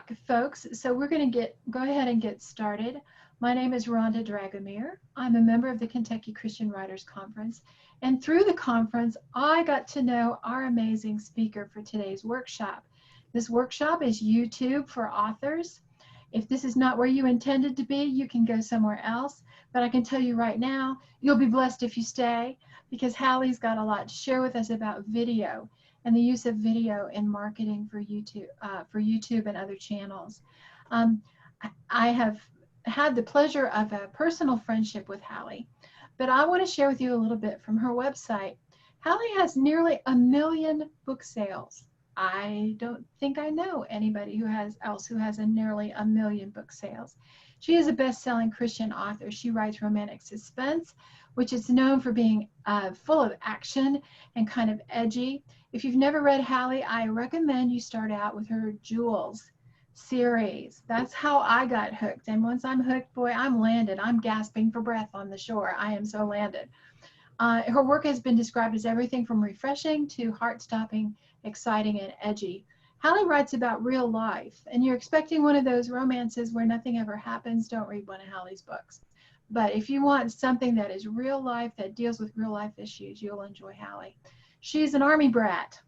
rock, folks. So we're going to go ahead and get started. My name is Rhonda Dragomir. I'm a member of the Kentucky Christian Writers Conference. And through the conference, I got to know our amazing speaker for today's workshop. This workshop is YouTube for authors. If this is not where you intended to be, you can go somewhere else. But I can tell you right now, you'll be blessed if you stay, because Hallee's got a lot to share with us about video and the use of video in marketing for YouTube and other channels. I have had the pleasure of a personal friendship with Hallee, but I want to share with you a little bit from her website. Hallee has nearly 1 million book sales. I don't think I know anybody who has nearly 1 million book sales. She is a best-selling Christian author. She writes romantic suspense, which is known for being full of action and kind of edgy. If you've never read Hallee, I recommend you start out with her Jewels series. That's how I got hooked. And once I'm hooked, boy, I'm landed. I'm gasping for breath on the shore. I am so landed. Her work has been described as everything from refreshing to heart-stopping, exciting, and edgy. Hallee writes about real life, and you're expecting one of those romances where nothing ever happens, don't read one of Hallee's books. But if you want something that is real life, that deals with real life issues, you'll enjoy Hallee. She's an Army brat,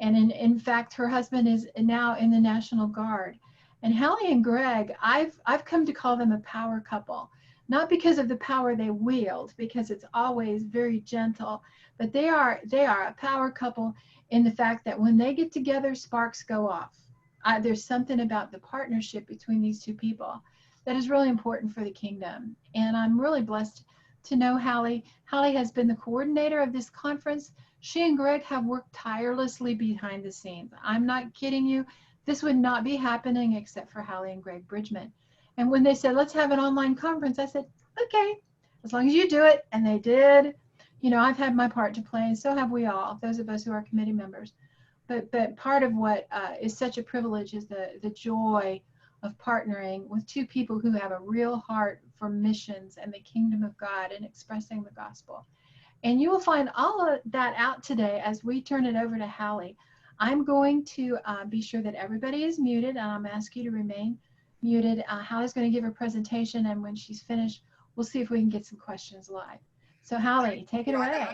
and in fact, her husband is now in the National Guard. And Hallee and Greg, I've come to call them a power couple. Not because of the power they wield, because it's always very gentle, but they are a power couple in the fact that when they get together, sparks go off. There's something about the partnership between these two people that is really important for the kingdom. And I'm really blessed to know Hallee. Hallee has been the coordinator of this conference. She and Greg have worked tirelessly behind the scenes. I'm not kidding you. This would not be happening except for Hallee and Greg Bridgeman. And when they said, let's have an online conference, I said, okay, as long as you do it. And they did. You know, I've had my part to play, and so have we all, those of us who are committee members. But part of what is such a privilege is the joy of partnering with two people who have a real heart for missions and the kingdom of God and expressing the gospel. And you will find all of that out today as we turn it over to Hallee. I'm going to be sure that everybody is muted, and I'm asking you to remain muted. Hallie's going to give her presentation, and when she's finished, we'll see if we can get some questions live. So Hallee, take it away.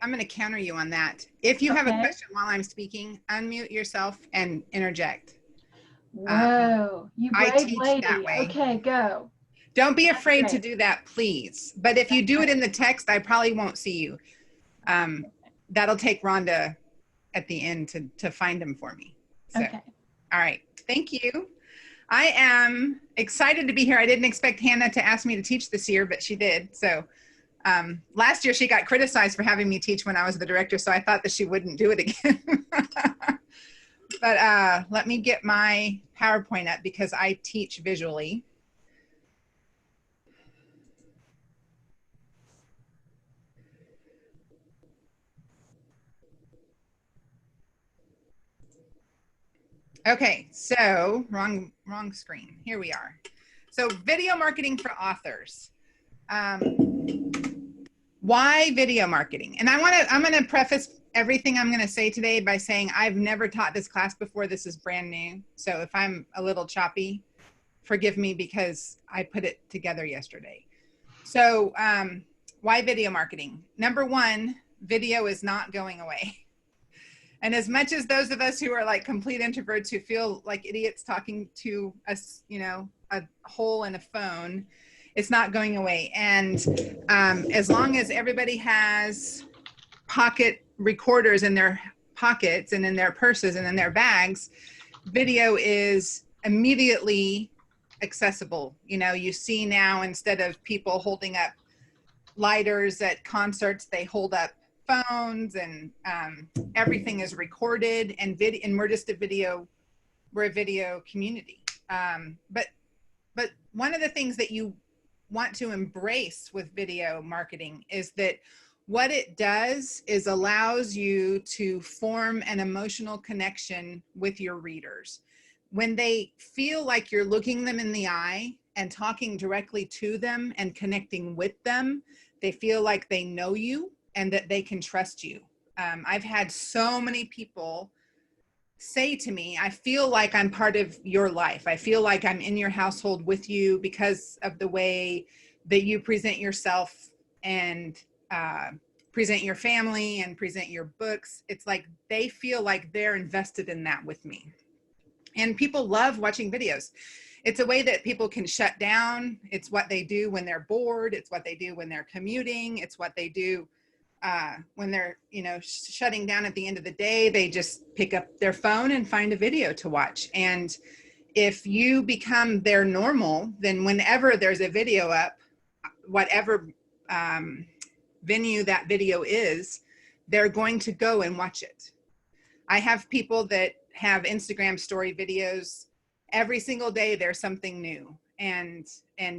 I'm gonna counter you on that. If you have a question while I'm speaking, unmute yourself and interject. Whoa, you brave lady. That way. Okay, go. Don't be afraid to do that, please. But if you do it in the text, I probably won't see you. That'll take Rhonda at the end to find them for me. So, okay. All right, thank you. I am excited to be here. I didn't expect Hannah to ask me to teach this year, but she did. So last year she got criticized for having me teach when I was the director, so I thought that she wouldn't do it again. But let me get my PowerPoint up because I teach visually. Okay, so wrong screen. Here we are. So video marketing for authors. Why video marketing? And I'm going to preface everything I'm going to say today by saying I've never taught this class before. This is brand new. So if I'm a little choppy, forgive me because I put it together yesterday. So why video marketing? Number one, video is not going away. And as much as those of us who are like complete introverts who feel like idiots talking to us, you know, a hole in a phone, it's not going away. And as long as everybody has pocket recorders in their pockets and in their purses and in their bags, video is immediately accessible. You know, you see now instead of people holding up lighters at concerts, they hold up phones, and everything is recorded, and we're just we're a video community. But one of the things that you want to embrace with video marketing is that what it does is allows you to form an emotional connection with your readers. When they feel like you're looking them in the eye and talking directly to them and connecting with them, they feel like they know you and that they can trust you. I've had so many people say to me, I feel like I'm part of your life. I feel like I'm in your household with you because of the way that you present yourself and present your family and present your books. It's like they feel like they're invested in that with me. And people love watching videos. It's a way that people can shut down. It's what they do when they're bored. It's what they do when they're commuting. It's what they do when they're, shutting down at the end of the day. They just pick up their phone and find a video to watch. And if you become their normal, then whenever there's a video up, whatever venue that video is, they're going to go and watch it. I have people that have Instagram story videos. Every single day there's something new. And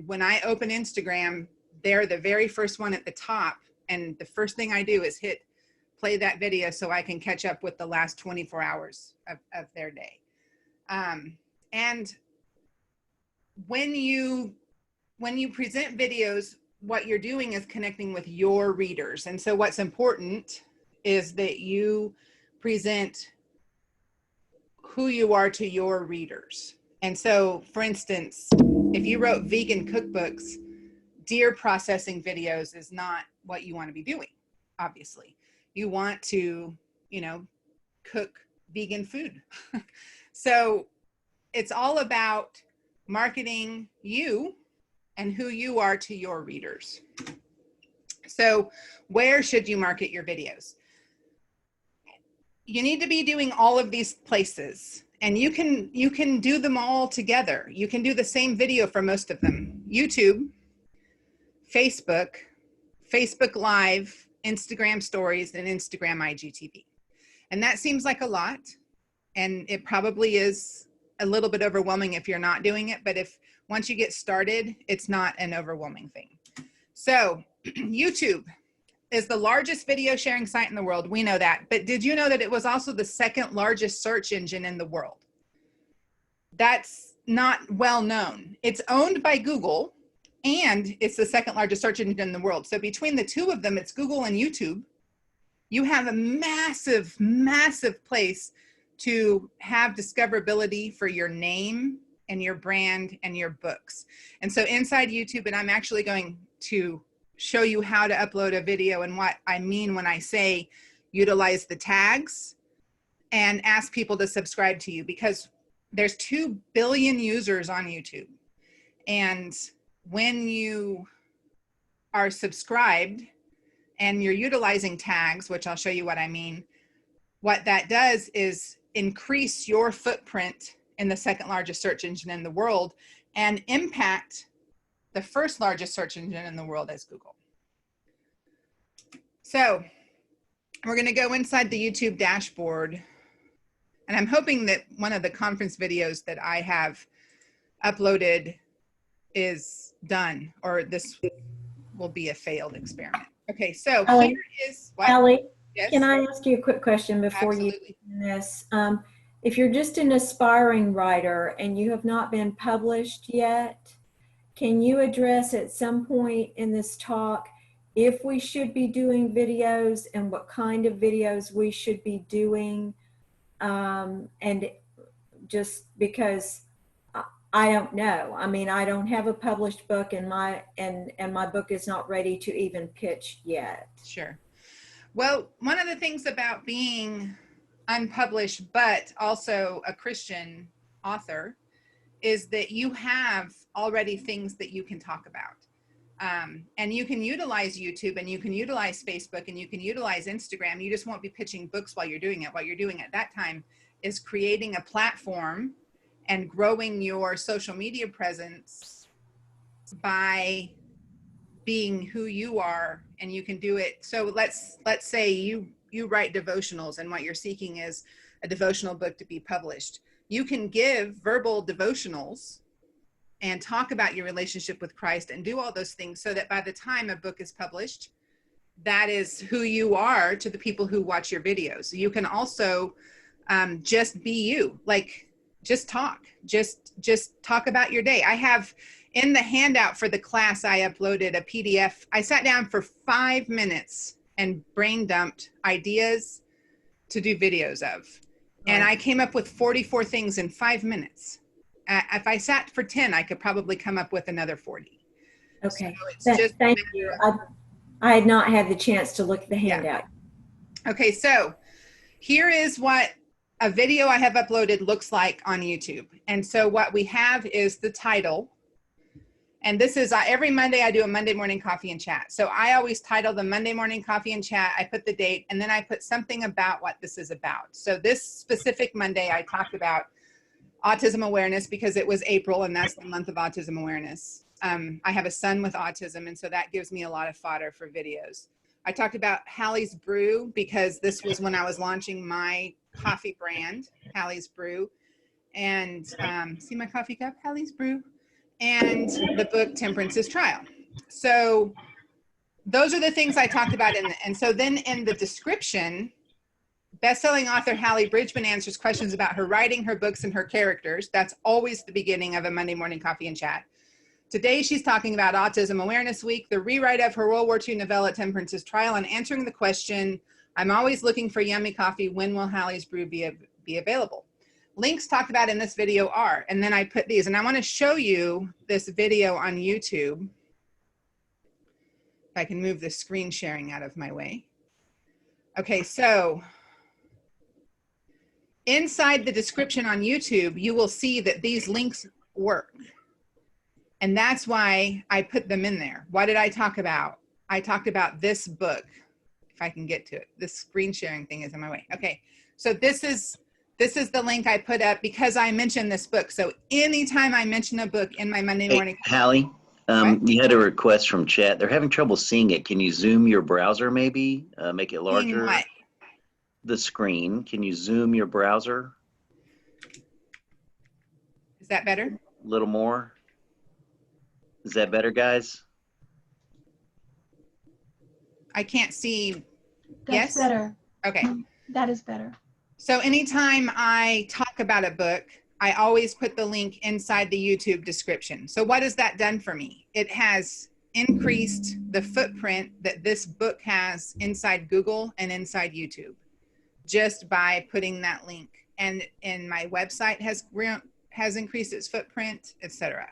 when I open Instagram, they're the very first one at the top. And the first thing I do is hit play that video so I can catch up with the last 24 hours of their day. And when you present videos, what you're doing is connecting with your readers. And so what's important is that you present who you are to your readers. And so, for instance, if you wrote vegan cookbooks, deer processing videos is not what you want to be doing, obviously. You want to, cook vegan food. So it's all about marketing you and who you are to your readers. So where should you market your videos? You need to be doing all of these places, and you can do them all together. You can do the same video for most of them. YouTube, Facebook, Facebook Live, Instagram Stories, and Instagram IGTV. And that seems like a lot, and it probably is a little bit overwhelming if you're not doing it, but once you get started, it's not an overwhelming thing. So YouTube is the largest video sharing site in the world. We know that. But did you know that it was also the second largest search engine in the world? That's not well known. It's owned by Google, and it's the second largest search engine in the world. So between the two of them, it's Google and YouTube. You have a massive, massive place to have discoverability for your name and your brand and your books. And so inside YouTube, and I'm actually going to show you how to upload a video and what I mean when I say utilize the tags and ask people to subscribe to you, because there's 2 billion users on YouTube. And when you are subscribed and you're utilizing tags, which I'll show you what I mean, what that does is increase your footprint in the second largest search engine in the world and impact the first largest search engine in the world as Google. So we're going to go inside the YouTube dashboard, and I'm hoping that one of the conference videos that I have uploaded is done, or this will be a failed experiment. Okay, so Hallee, here is what? Hallee, Yes? can I ask you a quick question before Absolutely. you do this? If you're just an aspiring writer and you have not been published yet, can you address at some point in this talk if we should be doing videos and what kind of videos we should be doing? And just because I don't know. I mean, I don't have a published book, and my book is not ready to even pitch yet. Sure. Well, one of the things about being unpublished, but also a Christian author, is that you have already things that you can talk about. And you can utilize YouTube, and you can utilize Facebook, and you can utilize Instagram. You just won't be pitching books while you're doing it. What you're doing at that time is creating a platform and growing your social media presence by being who you are, and you can do it. So let's say you write devotionals, and what you're seeking is a devotional book to be published. You can give verbal devotionals and talk about your relationship with Christ and do all those things so that by the time a book is published, that is who you are to the people who watch your videos. You can also just be you, like just talk about your day. I have in the handout for the class, I uploaded a PDF. I sat down for 5 minutes and brain dumped ideas to do videos of. And Right. I came up with 44 things in 5 minutes. If I sat for 10, I could probably come up with another 40. So Okay. it's just a Thank matter you. of, I had not had the chance to look at the yeah. handout. Okay, so here is what a video I have uploaded looks like on YouTube. And so what we have is the title. And this is every Monday I do a Monday morning coffee and chat. So I always title the Monday morning coffee and chat. I put the date and then I put something about what this is about. So this specific Monday I talked about autism awareness because it was April and that's the month of autism awareness. I have a son with autism and so that gives me a lot of fodder for videos. I talked about Hallee's Brew because this was when I was launching my coffee brand, Hallee's Brew. And see my coffee cup, Hallee's Brew, and the book Temperance's Trial. So those are the things I talked about. And so then in the description, best-selling author Hallee Bridgeman answers questions about her writing, her books, and her characters. That's always the beginning of a Monday morning coffee and chat. Today, she's talking about Autism Awareness Week, the rewrite of her World War II novella Temperance's Trial, and answering the question, I'm always looking for yummy coffee. When will Hallee's Brew be available? Links talked about in this video are, and then I put these, and I want to show you this video on YouTube. If I can move the screen sharing out of my way. Okay, so inside the description on YouTube, you will see that these links work. And that's why I put them in there. What did I talk about? I talked about this book, if I can get to it. This screen sharing thing is in my way. Okay, so this is the link I put up because I mentioned this book. So anytime I mention a book in my Monday morning. Hey, Hallee, you had a request from chat. They're having trouble seeing it. Can you zoom your browser maybe? Make it larger? What? The screen. Can you zoom your browser? Is that better? A little more? Is that better, guys? I can't see. That's Yes? better. Okay. That is better. So anytime I talk about a book, I always put the link inside the YouTube description. So what has that done for me? It has increased the footprint that this book has inside Google and inside YouTube just by putting that link. And my website has increased its footprint, etc.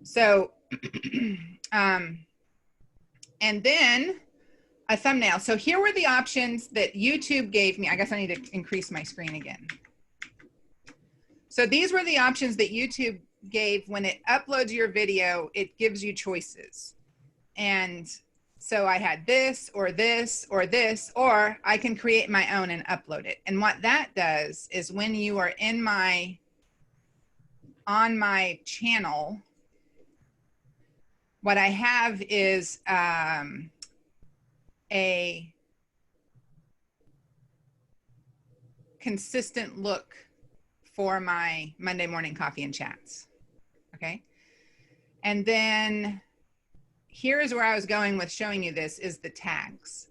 So, and then a thumbnail. So here were the options that YouTube gave me. I guess I need to increase my screen again. So these were the options that YouTube gave when it uploads your video, it gives you choices. And so I had this or this or this, or I can create my own and upload it. And what that does is when you are on my channel, what I have is a consistent look for my Monday morning coffee and chats, okay? And then here's where I was going with showing you this is the tags.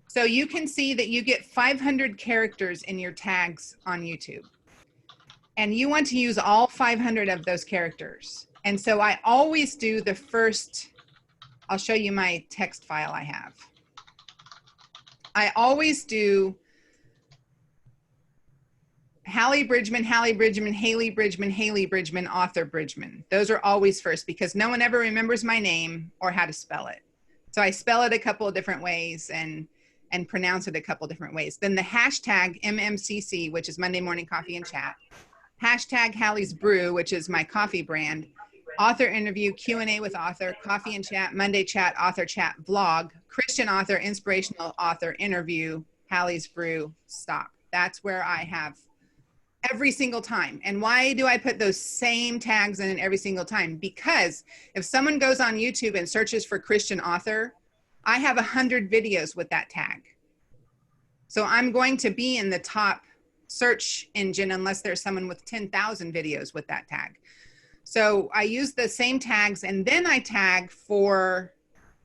So you can see that you get 500 characters in your tags on YouTube. And you want to use all 500 of those characters. And so I always do the first, I'll show you my text file I have. I always do Hallee Bridgeman, Hallee Bridgeman, Hallee Bridgeman, Hallee Bridgeman, author Bridgeman. Those are always first because no one ever remembers my name or how to spell it. So I spell it a couple of different ways and pronounce it a couple different ways. Then the hashtag MMCC, which is Monday Morning Coffee and Chat. Hashtag Hallee's Brew, which is my coffee brand. Author interview, Q&A with author, coffee and chat, Monday chat, author chat, vlog, Christian author, inspirational author, interview, Hallee's Brew, stop. That's where I have every single time. And why do I put those same tags in every single time? Because if someone goes on YouTube and searches for Christian author, I have 100 videos with that tag. So I'm going to be in the top search engine unless there's someone with 10,000 videos with that tag. So I use the same tags and then I tag for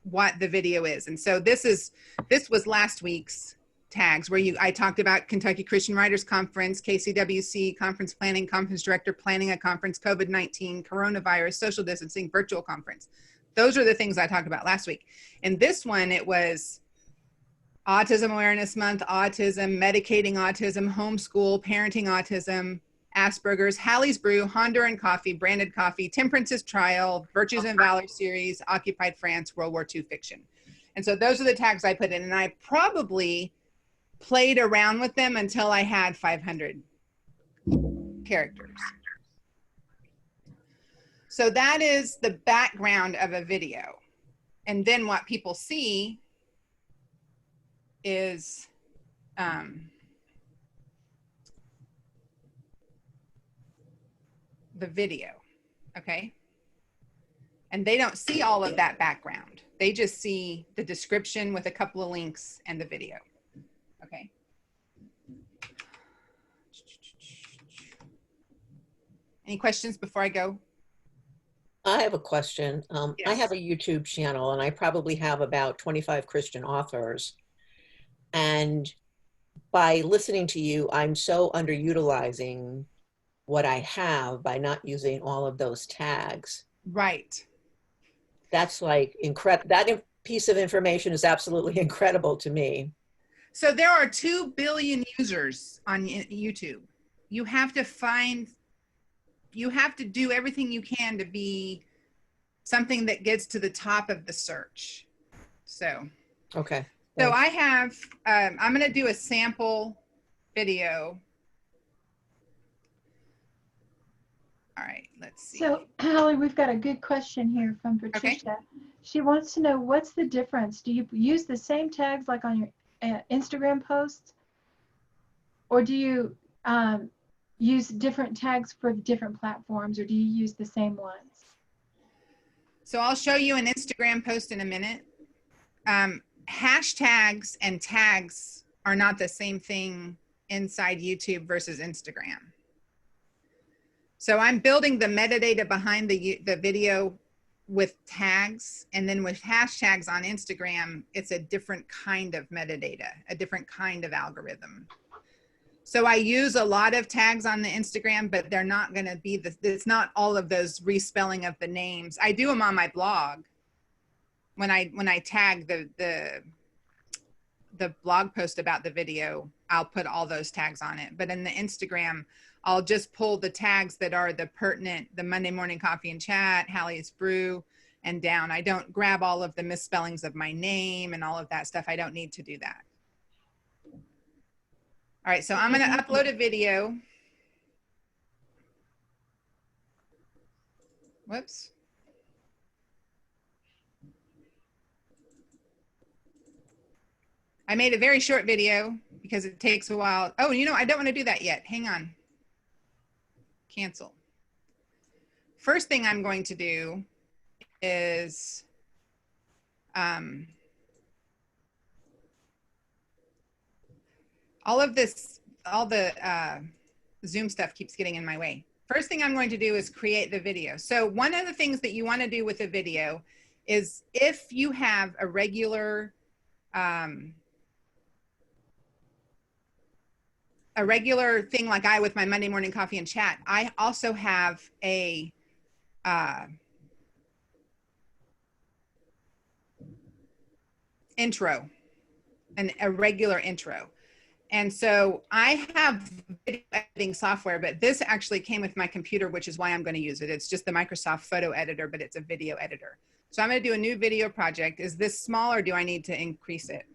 what the video is. And so this was last week's tags where I talked about Kentucky Christian Writers Conference, KCWC, conference planning, conference director, planning a conference, COVID-19, coronavirus, social distancing, virtual conference. Those are the things I talked about last week. And this one, it was Autism Awareness Month, autism, medicating autism, homeschool, parenting autism, Asperger's, Hallee's Brew, Honduran coffee, branded coffee, Temperance's Trial, Virtues and Valor series, Occupied France, World War II fiction. And so those are the tags I put in, and I probably played around with them until I had 500 characters. So that is the background of a video. And then what people see is the video, okay? And they don't see all of that background. They just see the description with a couple of links and the video, okay? Any questions before I go? I have a question. I Yes. have a YouTube channel and I probably have about 25 Christian authors. And by listening to you, I'm so underutilizing what I have by not using all of those tags. Right. That's like incredible. That piece of information is absolutely incredible to me. So there are 2 billion users on YouTube. You have to do everything you can to be something that gets to the top of the search. So, Okay. so Thanks. I have, I'm going to do a sample video. All right, let's see. So, Hallee, we've got a good question here from Patricia. She wants to know, what's the difference? Do you use the same tags like on your Instagram posts? Or do you use different tags for different platforms, or do you use the same ones? So I'll show you an Instagram post in a minute. Hashtags and tags are not the same thing inside YouTube versus Instagram. So I'm building the metadata behind the video with tags, and then with hashtags on Instagram, it's a different kind of metadata, a different kind of algorithm. So I use a lot of tags on the Instagram, but they're not going to be it's not all of those respelling of the names. I do them on my blog. When I tag the blog post about the video, I'll put all those tags on it. But in the Instagram, I'll just pull the tags that are the pertinent, the Monday Morning Coffee and Chat, Hallee's Brew, and down. I don't grab all of the misspellings of my name and all of that stuff. I don't need to do that. All right, so I'm going to upload a video. Whoops. I made a very short video because it takes a while. Oh, you know, I don't want to do that yet. Hang on. Cancel. First thing I'm going to do is all the Zoom stuff keeps getting in my way. First thing I'm going to do is create the video. So one of the things that you want to do with a video is, if you have a regular thing like I with my Monday Morning Coffee and Chat, I also have a intro, a regular intro. And so I have video editing software, but this actually came with my computer, which is why I'm going to use it. It's just the Microsoft photo editor, but it's a video editor. So I'm going to do a new video project. Is this small, or do I need to increase it?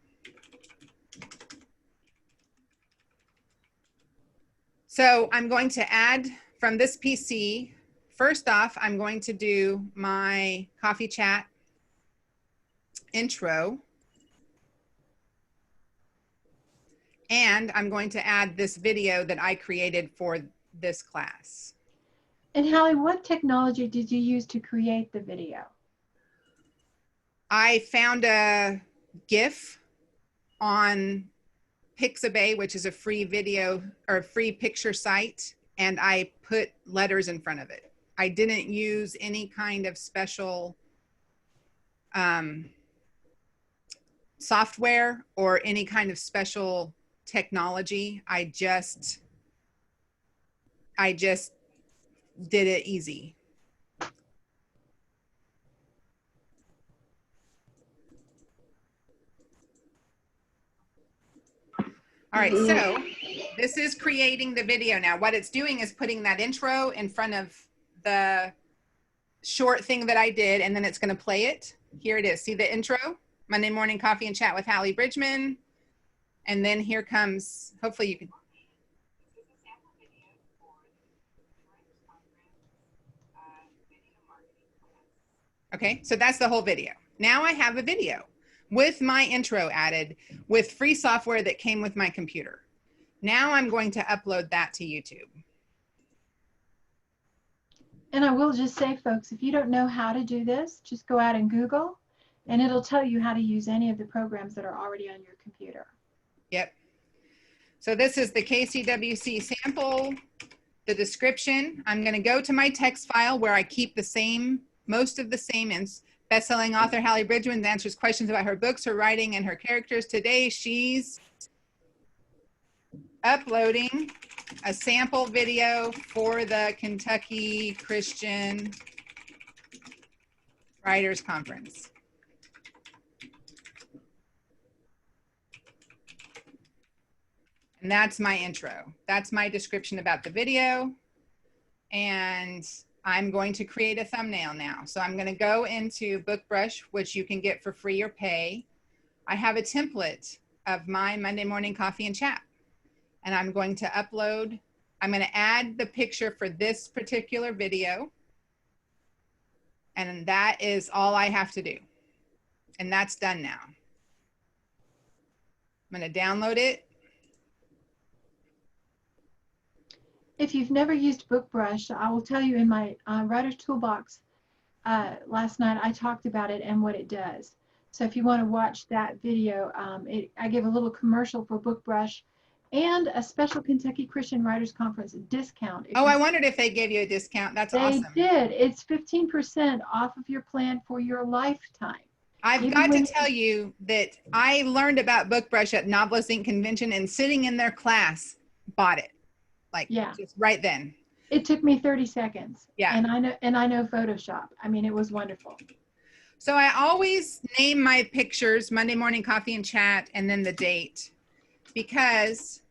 So I'm going to add from this PC. First off, I'm going to do my coffee chat intro. And I'm going to add this video that I created for this class. And Hallee, what technology did you use to create the video? I found a GIF on Pixabay, which is a free video or free picture site, and I put letters in front of it. I didn't use any kind of special software or any kind of special technology. I just did it easy. All right, so this is creating the video now. What it's doing is putting that intro in front of the short thing that I did, and then it's going to play it. Here it is. See the intro? Monday Morning Coffee and Chat with Hallee Bridgeman. And then here comes, hopefully you can. Okay, so that's the whole video. Now I have a video with my intro added with free software that came with my computer. Now I'm going to upload that to YouTube. And I will just say, folks, if you don't know how to do this, just go out and Google, and it'll tell you how to use any of the programs that are already on your computer. Yep. So this is the KCWC sample, the description. I'm going to go to my text file where I keep the same, most of the same. And best-selling author Hallee Bridgeman answers questions about her books, her writing, and her characters. Today, she's uploading a sample video for the Kentucky Christian Writers Conference. And that's my intro. That's my description about the video. And I'm going to create a thumbnail now. So I'm going to go into BookBrush, which you can get for free or pay. I have a template of my Monday Morning Coffee and Chat. And I'm going to upload, I'm going to add the picture for this particular video. And that is all I have to do. And that's done now. I'm going to download it. If you've never used BookBrush, I will tell you in my Writer's Toolbox last night, I talked about it and what it does. So if you want to watch that video, I give a little commercial for BookBrush and a special Kentucky Christian Writers Conference discount. Oh, I wondered if they gave you a discount. That's awesome. They did. It's 15% off of your plan for your lifetime. I've got to tell you that I learned about BookBrush at Novelists Inc. convention, and sitting in their class bought it. Like, yeah, just right then. It took me 30 seconds. Yeah. And I know Photoshop. I mean, it was wonderful. So I always name my pictures Monday Morning Coffee and Chat and then the date, because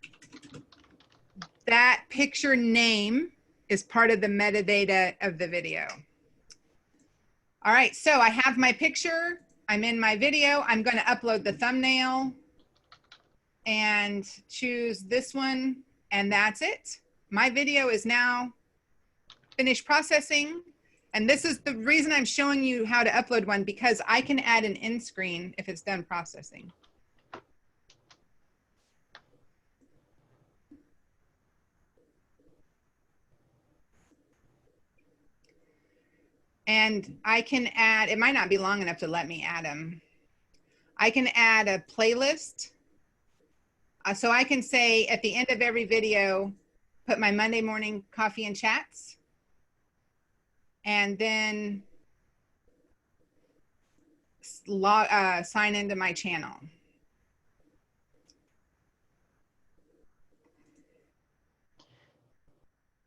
that picture name is part of the metadata of the video. All right, so I have my picture. I'm in my video. I'm going to upload the thumbnail and choose this one. And that's it. My video is now finished processing. And this is the reason I'm showing you how to upload one, because I can add an end screen if it's done processing. And I can add, it might not be long enough to let me add them. I can add a playlist. So I can say at the end of every video, put my Monday Morning Coffee and Chats, and then sign into my channel.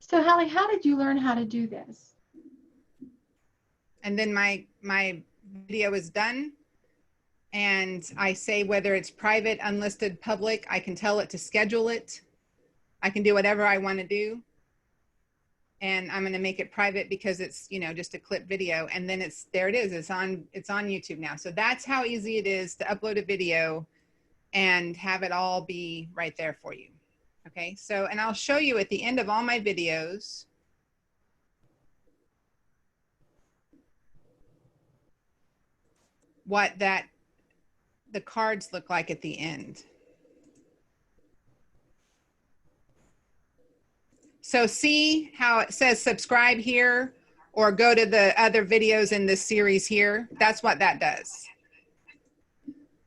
So Hallee, how did you learn how to do this? And then my video is done. And I say whether it's private, unlisted, public. I can tell it to schedule it. I can do whatever I want to do. And I'm going to make it private because it's, you know, just a clip video. And then there it is. It's on YouTube now. So that's how easy it is to upload a video and have it all be right there for you. Okay. So, and I'll show you at the end of all my videos what the cards look like at the end. So see how it says subscribe here, or go to the other videos in this series here. That's what that does.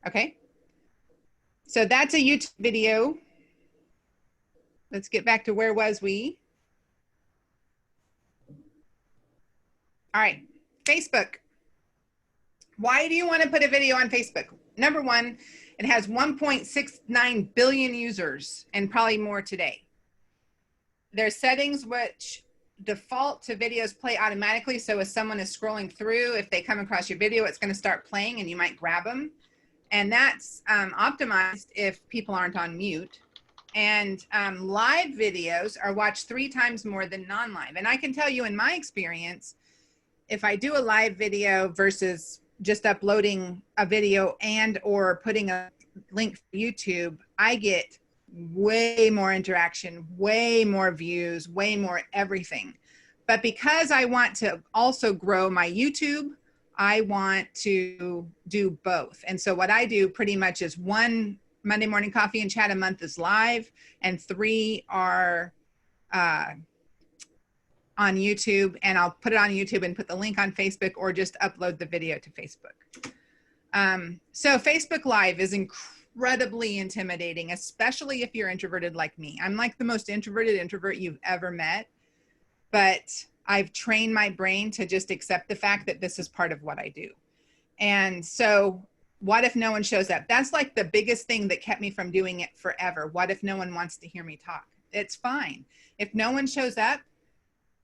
Okay. So that's a YouTube video. Let's get back to where was we? All right, Facebook. Why do you want to put a video on Facebook? Number one, it has 1.69 billion users and probably more today. There's settings which default to videos play automatically. So if someone is scrolling through, if they come across your video, it's going to start playing and you might grab them. And that's optimized if people aren't on mute. And live videos are watched 3 times more than non-live. And I can tell you in my experience, if I do a live video versus just uploading a video and or putting a link for YouTube, I get way more interaction, way more views, way more everything. But because I want to also grow my YouTube, I want to do both. And so what I do pretty much is 1 Monday Morning Coffee and Chat a month is live, and 3 are on YouTube, and I'll put it on YouTube and put the link on Facebook or just upload the video to Facebook. So Facebook Live is incredibly intimidating, especially if you're introverted like me. I'm like the most introverted introvert you've ever met, but I've trained my brain to just accept the fact that this is part of what I do. And so what if no one shows up? That's like the biggest thing that kept me from doing it forever. What if no one wants to hear me talk? It's fine. If no one shows up,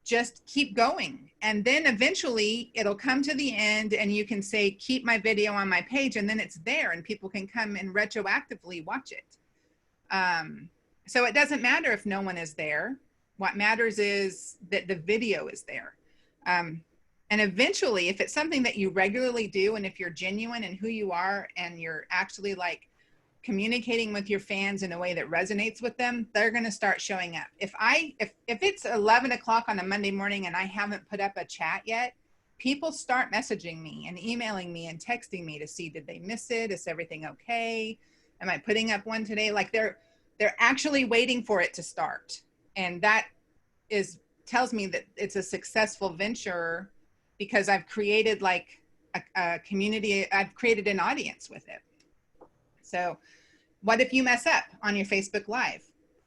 just keep going. And then eventually it'll come to the end and you can say, keep my video on my page, and then it's there and people can come and retroactively watch it. So it doesn't matter if no one is there. What matters is that the video is there. And eventually, if it's something that you regularly do, and if you're genuine in who you are and you're actually like communicating with your fans in a way that resonates with them, they're going to start showing up. If it's 11 o'clock on a Monday morning and I haven't put up a chat yet, people start messaging me and emailing me and texting me to see, did they miss it? Is everything okay? Am I putting up one today? Like they're actually waiting for it to start. And that tells me that it's a successful venture because I've created like a community. I've created an audience with it. So what if you mess up on your Facebook Live?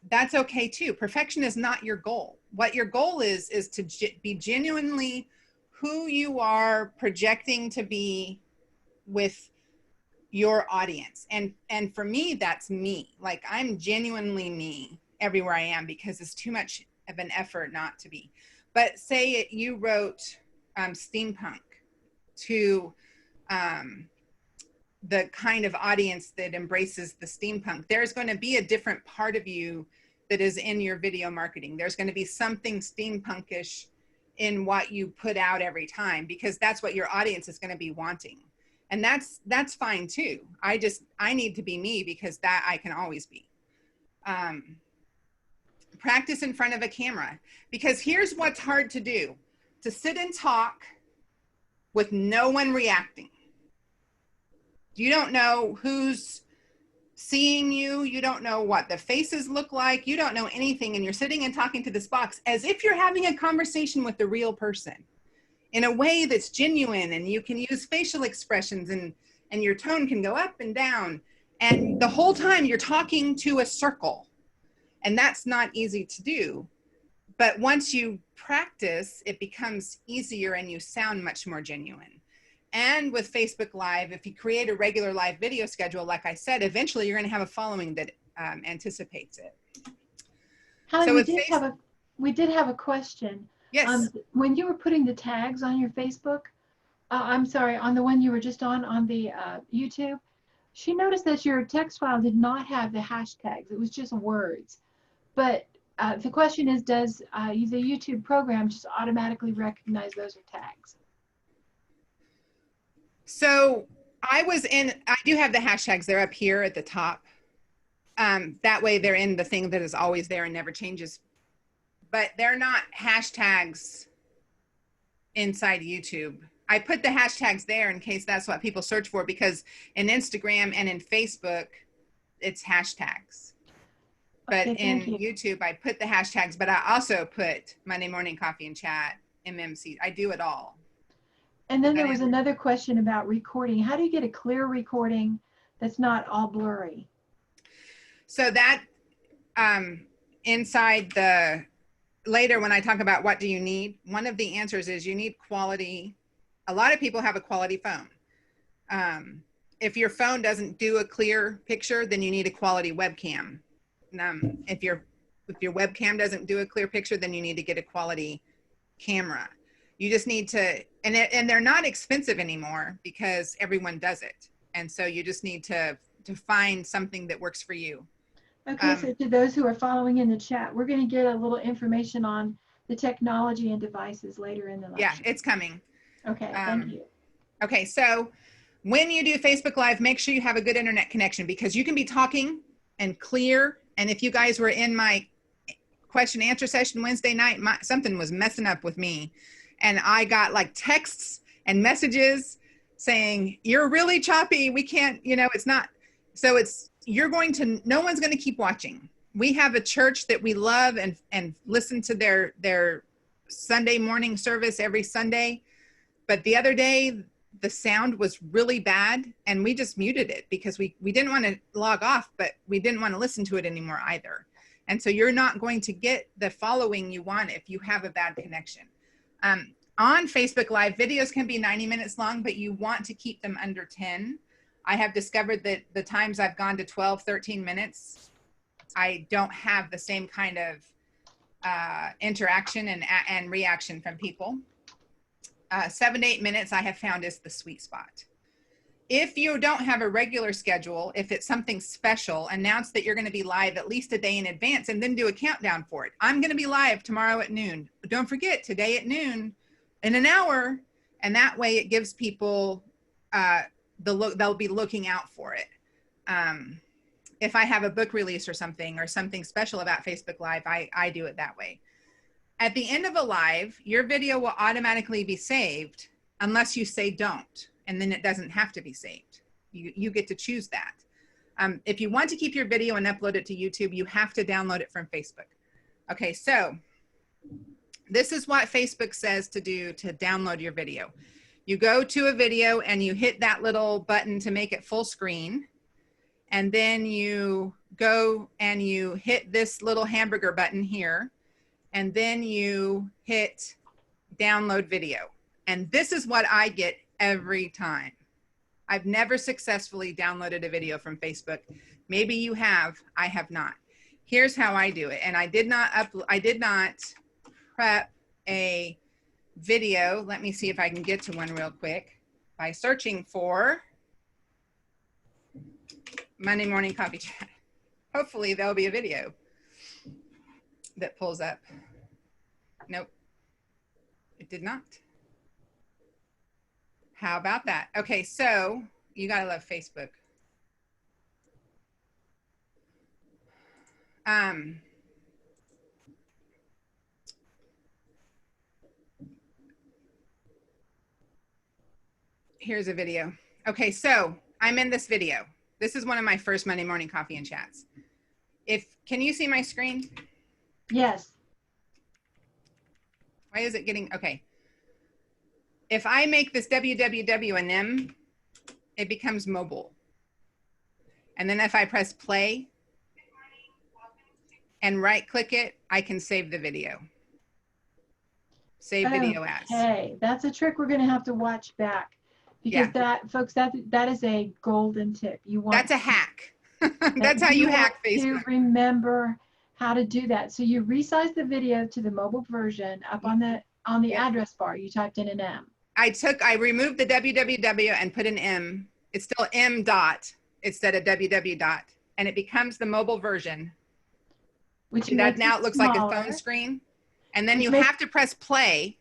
That's okay too. Perfection is not your goal. What your goal is to be genuinely who you are projecting to be with your audience. And for me, that's me. Like I'm genuinely me everywhere I am because it's too much of an effort not to be. But say you wrote steampunk to the kind of audience that embraces the steampunk. There's going to be a different part of you that is in your video marketing. There's going to be something steampunkish in what you put out every time because that's what your audience is going to be wanting. And that's fine too. I need to be me because that I can always be. Practice in front of a camera, because here's what's hard to do: to sit and talk with no one reacting. You don't know who's seeing you. You don't know what the faces look like. You don't know anything. And you're sitting and talking to this box as if you're having a conversation with the real person in a way that's genuine. And you can use facial expressions and your tone can go up and down. And the whole time you're talking to a circle. And that's not easy to do. But once you practice, it becomes easier and you sound much more genuine. And with Facebook Live, if you create a regular live video schedule, like I said, eventually you're going to have a following that anticipates it. Hallee, So we did have a question. Yes. When you were putting the tags on your Facebook, I'm sorry, on the one you were just on the YouTube, she noticed that your text file did not have the hashtags. It was just words. But the question is, does the YouTube program just automatically recognize those are tags? So I do have the hashtags. They're up here at the top. That way they're in the thing that is always there and never changes. But they're not hashtags inside YouTube. I put the hashtags there in case that's what people search for, because in Instagram and in Facebook, it's hashtags. But Okay, in thank you. YouTube, I put the hashtags, but I also put Monday Morning Coffee and Chat, MMC. I do it all. And then there was another question about recording. How do you get a clear recording that's not all blurry? So that inside later when I talk about what do you need, one of the answers is you need quality. A lot of people have a quality phone. If your phone doesn't do a clear picture, then you need a quality webcam. If your webcam doesn't do a clear picture, then you need to get a quality camera. You just need to, and they're not expensive anymore because everyone does it. And so you just need to find something that works for you. Okay, so to those who are following in the chat, we're going to get a little information on the technology and devices later in the lecture. Yeah, it's coming. Okay, thank you. Okay, so when you do Facebook Live, make sure you have a good internet connection, because you can be talking and clear. And if you guys were in my question answer session Wednesday night, something was messing up with me. And I got like texts and messages saying, you're really choppy. We can't, it's not. So no one's going to keep watching. We have a church that we love and listen to their Sunday morning service every Sunday. But the other day, the sound was really bad, and we just muted it because we didn't want to log off, but we didn't want to listen to it anymore either. And so you're not going to get the following you want if you have a bad connection. On Facebook Live, videos can be 90 minutes long, but you want to keep them under 10. I have discovered that the times I've gone to 12, 13 minutes, I don't have the same kind of interaction and reaction from people. 7 to 8 minutes I have found is the sweet spot. If you don't have a regular schedule, if it's something special, announce that you're going to be live at least a day in advance and then do a countdown for it. I'm going to be live tomorrow at noon. Don't forget, today at noon, in an hour. And that way it gives people, they'll be looking out for it. If I have a book release or something special about Facebook Live, I do it that way. At the end of a live, your video will automatically be saved unless you say don't, and then it doesn't have to be saved. You get to choose that. If you want to keep your video and upload it to YouTube, you have to download it from Facebook. Okay, so this is what Facebook says to do to download your video. You go to a video and you hit that little button to make it full screen. And then you go and you hit this little hamburger button here. And then you hit download video. And this is what I get every time. I've never successfully downloaded a video from Facebook. Maybe you have, I have not. Here's how I do it. And I did not prep a video. Let me see if I can get to one real quick by searching for Monday Morning Coffee Chat. Hopefully there'll be a video that pulls up. Nope, it did not. How about that? Okay, so you gotta love Facebook. Here's a video. Okay, so I'm in this video. This is one of my first Monday Morning Coffee and Chats. Can you see my screen? Yes. Why is it getting, okay. If I make this www an M, it becomes mobile. And then if I press play and right click it, I can save the video. Save video as. Okay, that's a trick we're gonna have to watch back. Because folks, that is a golden tip. That's a hack. That's how you hack Facebook. To remember how to do that. So you resize the video to the mobile version up on the address bar. You typed in an M. I removed the www and put an M. It's still M dot instead of www dot, and it becomes the mobile version. Which that now it looks like a phone screen. And then you have to press play.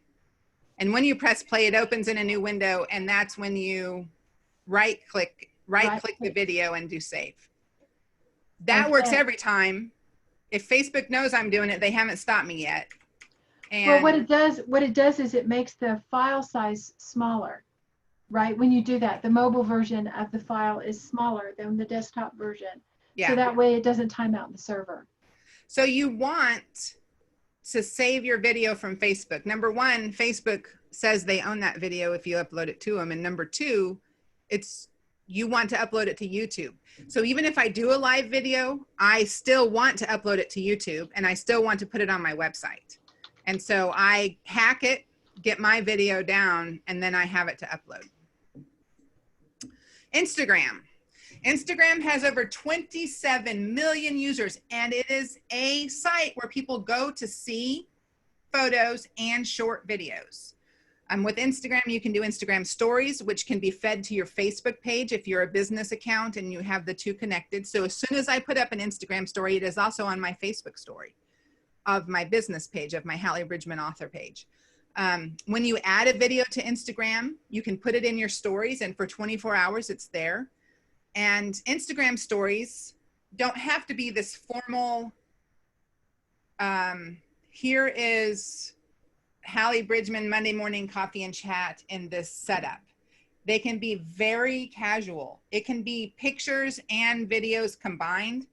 And when you press play, it opens in a new window, and that's when you right click the video and do save. That works every time. If Facebook knows I'm doing it, they haven't stopped me yet. And well, what it does is it makes the file size smaller, right? When you do that, the mobile version of the file is smaller than the desktop version. Yeah. So that way it doesn't time out the server. So you want to save your video from Facebook. Number one, Facebook says they own that video if you upload it to them. And number two, you want to upload it to YouTube. So even if I do a live video, I still want to upload it to YouTube, and I still want to put it on my website. And so I hack it, get my video down, and then I have it to upload. Instagram. Instagram has over 27 million users, and it is a site where people go to see photos and short videos. With Instagram, you can do Instagram stories, which can be fed to your Facebook page if you're a business account and you have the two connected. So as soon as I put up an Instagram story, it is also on my Facebook story of my business page, of my Hallee Bridgeman author page. When you add a video to Instagram, you can put it in your stories, and for 24 hours, it's there. And Instagram stories don't have to be this formal, here is Hallee Bridgeman Monday morning coffee and chat in this setup. They can be very casual. It can be pictures and videos combined.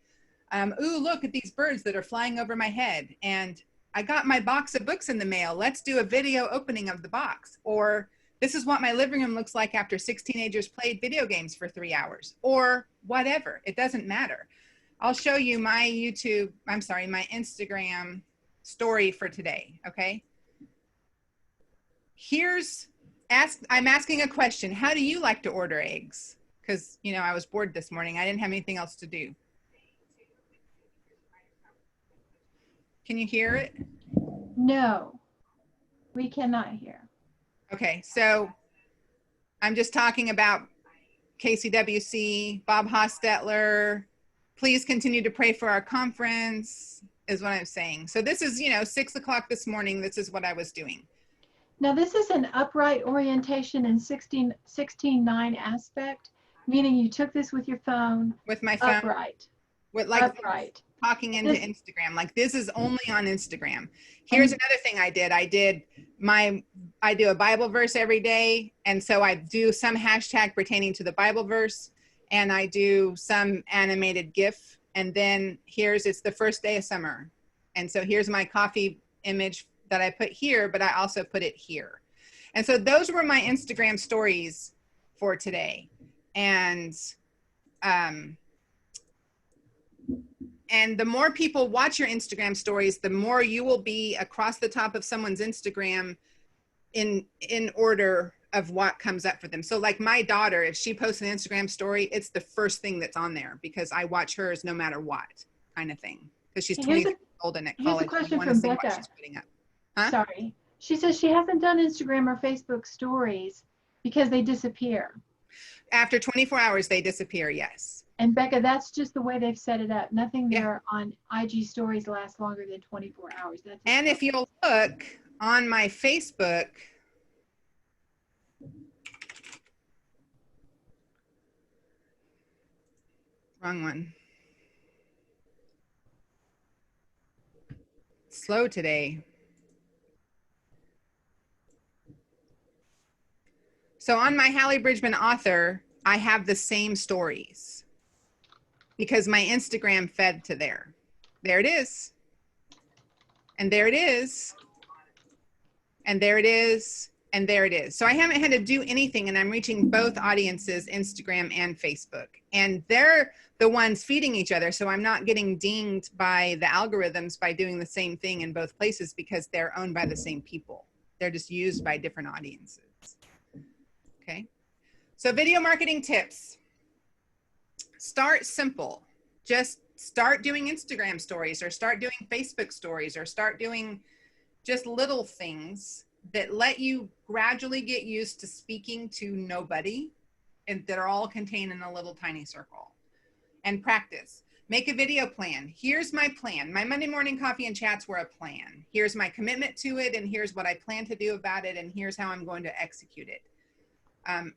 Ooh, look at these birds that are flying over my head. And I got my box of books in the mail. Let's do a video opening of the box. Or this is what my living room looks like after 6 teenagers played video games for 3 hours, or whatever. It doesn't matter. I'll show you my my Instagram story for today, okay? I'm asking a question. How do you like to order eggs? Because, you know, I was bored this morning. I didn't have anything else to do. Can you hear it? No, we cannot hear. Okay, so I'm just talking about KCWC, Bob Hostetler. Please continue to pray for our conference is what I'm saying. So this is, 6 o'clock this morning. This is what I was doing. Now this is an upright orientation and 16:9 aspect, meaning you took this with your phone. With my phone. Upright. Upright. Talking into Instagram. Like this is only on Instagram. Here's another thing I did. I do a Bible verse every day. And so I do some hashtag pertaining to the Bible verse, and I do some animated GIF. And then it's the first day of summer. And so here's my coffee image that I put here, but I also put it here. And so those were my Instagram stories for today. And the more people watch your Instagram stories, the more you will be across the top of someone's Instagram in order of what comes up for them. So like my daughter, if she posts an Instagram story, it's the first thing that's on there because I watch hers no matter what kind of thing. Because she's 20 years old and at college. Here's a question from Becca. Huh? Sorry. She says she hasn't done Instagram or Facebook stories because they disappear. After 24 hours, they disappear, yes. And Becca, that's just the way they've set it up. Nothing there on IG stories lasts longer than 24 hours. And if you'll look on my Facebook, wrong one. Slow today. So on my Hallee Bridgeman author, I have the same stories because my Instagram fed to there. There it is. And there it is. And there it is. And there it is. So I haven't had to do anything, and I'm reaching both audiences, Instagram and Facebook. And they're the ones feeding each other. So I'm not getting dinged by the algorithms by doing the same thing in both places because they're owned by the same people. They're just used by different audiences. Okay. So video marketing tips. Start simple. Just start doing Instagram stories or start doing Facebook stories or start doing just little things that let you gradually get used to speaking to nobody and that are all contained in a little tiny circle. And practice. Make a video plan. Here's my plan. My Monday morning coffee and chats were a plan. Here's my commitment to it, and here's what I plan to do about it, and here's how I'm going to execute it.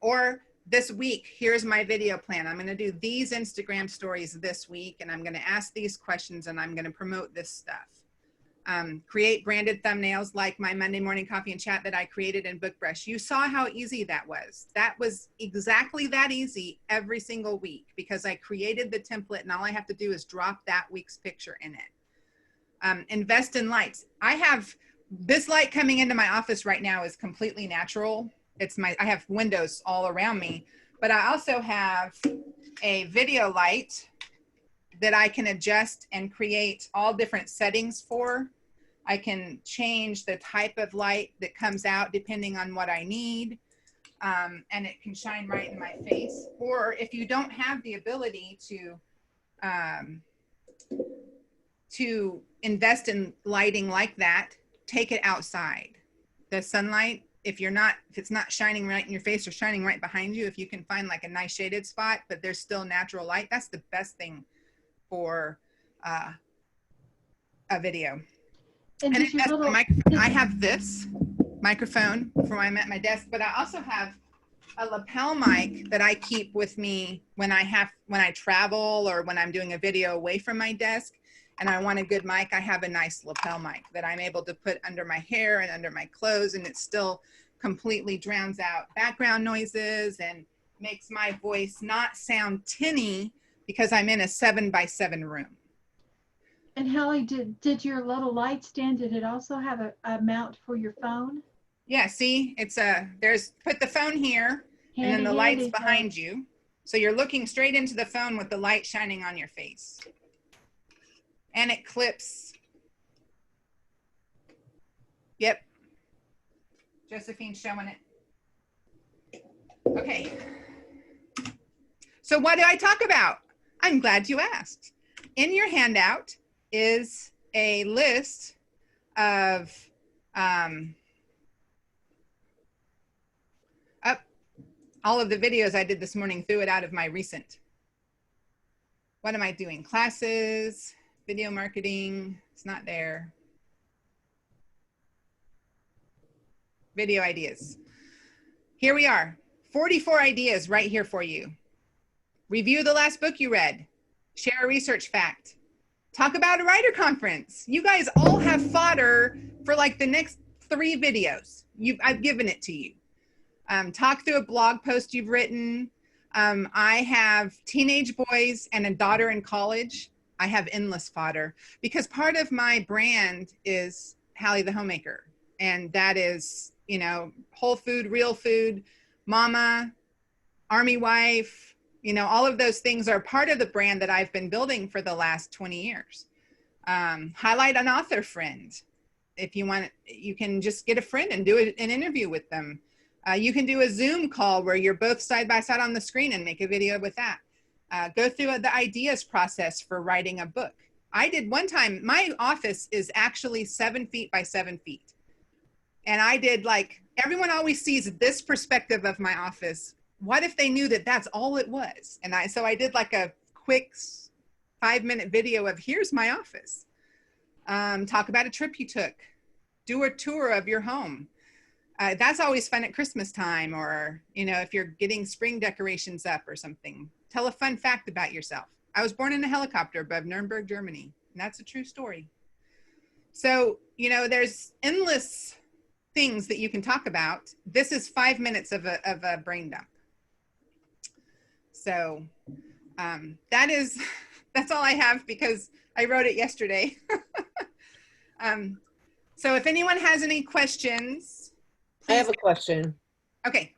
Or this week, here's my video plan. I'm going to do these Instagram stories this week, and I'm going to ask these questions, and I'm going to promote this stuff. Create branded thumbnails like my Monday morning coffee and chat that I created in BookBrush. You saw how easy that was. That was exactly that easy every single week because I created the template, and all I have to do is drop that week's picture in it. Invest in lights. I have this light coming into my office right now is completely natural. I have windows all around me, but I also have a video light that I can adjust and create all different settings for. I can change the type of light that comes out depending on what I need. And it can shine right in my face. Or if you don't have the ability to invest in lighting like that, take it outside. The sunlight if it's not shining right in your face or shining right behind you, if you can find like a nice shaded spot, but there's still natural light, that's the best thing for a video. And And did your little, I have this microphone for when I'm at my desk, but I also have a lapel mic that I keep with me when I travel or when I'm doing a video away from my desk and I want a good mic. I have a nice lapel mic that I'm able to put under my hair and under my clothes, and it still completely drowns out background noises and makes my voice not sound tinny because I'm in a 7x7 room. and Hallee, did your little light stand, did it also have a mount for your phone? Yeah, see, put the phone here and then Handy, the light's handy, behind you. So you're looking straight into the phone with the light shining on your face. And it clips. Yep. Josephine's showing it. Okay. So what do I talk about? I'm glad you asked. In your handout is a list of all of the videos I did this morning. Threw it out of my recent. What am I doing? Classes, video marketing, it's not there. Video ideas. Here we are, 44 ideas right here for you. Review the last book you read. Share a research fact. Talk about a writer conference. You guys all have fodder for like the next 3 videos. I've given it to you. Talk through a blog post you've written. I have teenage boys and a daughter in college. I have endless fodder because part of my brand is Hallee the Homemaker. And that is, you know, whole food, real food, mama, army wife, you know, all of those things are part of the brand that I've been building for the last 20 years. Highlight an author friend. If you want, you can just get a friend and do an interview with them. You can do a Zoom call where you're both side by side on the screen and make a video with that. Go through the ideas process for writing a book. I did one time, my office is actually 7 feet by 7 feet. And I did like, everyone always sees this perspective of my office. What if they knew that that's all it was? And so I did like a quick 5-minute video of here's my office. Talk about a trip you took. Do a tour of your home. That's always fun at Christmas time, or, you know, if you're getting spring decorations up or something. Tell a fun fact about yourself. I was born in a helicopter above Nuremberg, Germany. And that's a true story. So, you know, there's endless things that you can talk about. This is 5 minutes of a brain dump. So that's all I have because I wrote it yesterday. So if anyone has any questions, please. I have a question. Okay.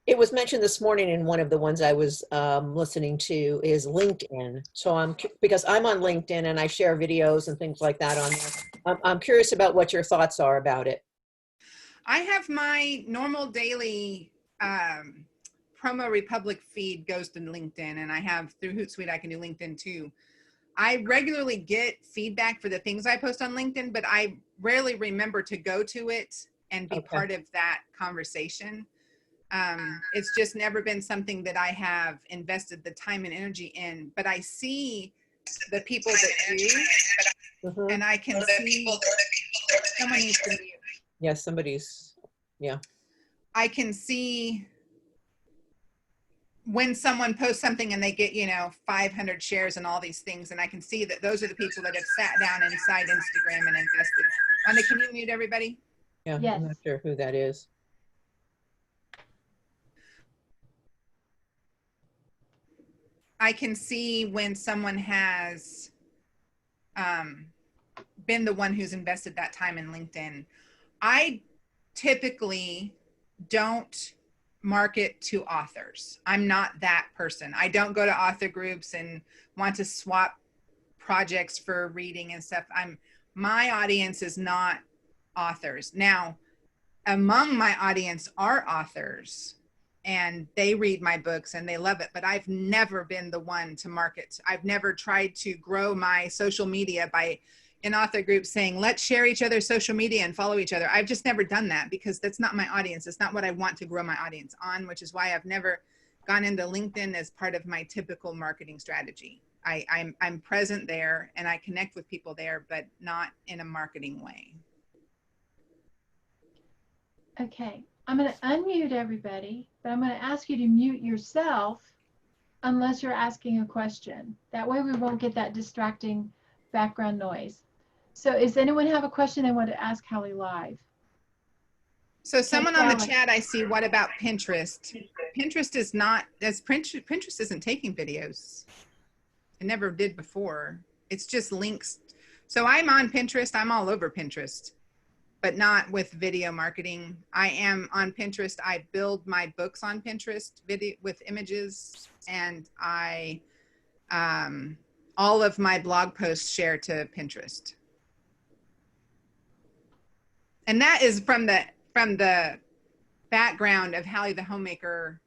It was mentioned this morning in one of the ones I was listening to is LinkedIn. So because I'm on LinkedIn and I share videos and things like that on there. I'm curious about what your thoughts are about it. I have my normal daily Promo Republic feed goes to LinkedIn, and I have through Hootsuite, I can do LinkedIn too. I regularly get feedback for the things I post on LinkedIn, but I rarely remember to go to it and be part of that conversation. It's just never been something that I have invested the time and energy in, but I see the people that do, and I can see someone needs to mute. Yes, somebody's, yeah. I can see when someone posts something and they get, you know, 500 shares and all these things, and I can see that those are the people that have sat down inside Instagram and invested. Wanda, can you mute everybody? Yeah, Yes. I'm not sure who that is. I can see when someone has been the one who's invested that time in LinkedIn. I typically don't market to authors. I'm not that person. I don't go to author groups and want to swap projects for reading and stuff. My audience is not authors. Now, among my audience are authors, and they read my books and they love it, but I've never been the one to market. I've never tried to grow my social media by in author groups saying, let's share each other's social media and follow each other. I've just never done that because that's not my audience. It's not what I want to grow my audience on, which is why I've never gone into LinkedIn as part of my typical marketing strategy. I'm present there and I connect with people there, but not in a marketing way. Okay, I'm going to unmute everybody, but I'm going to ask you to mute yourself unless you're asking a question. That way we won't get that distracting background noise. So does anyone have a question they want to ask Hallee live? So someone on the Hallee. chat, I see, what about Pinterest? Pinterest is not, Pinterest isn't taking videos. It never did before. It's just links. So I'm on Pinterest. I'm all over Pinterest, but not with video marketing. I am on Pinterest. I build my books on Pinterest video with images, and I, all of my blog posts share to Pinterest. And that is from the background of Hallee the Homemaker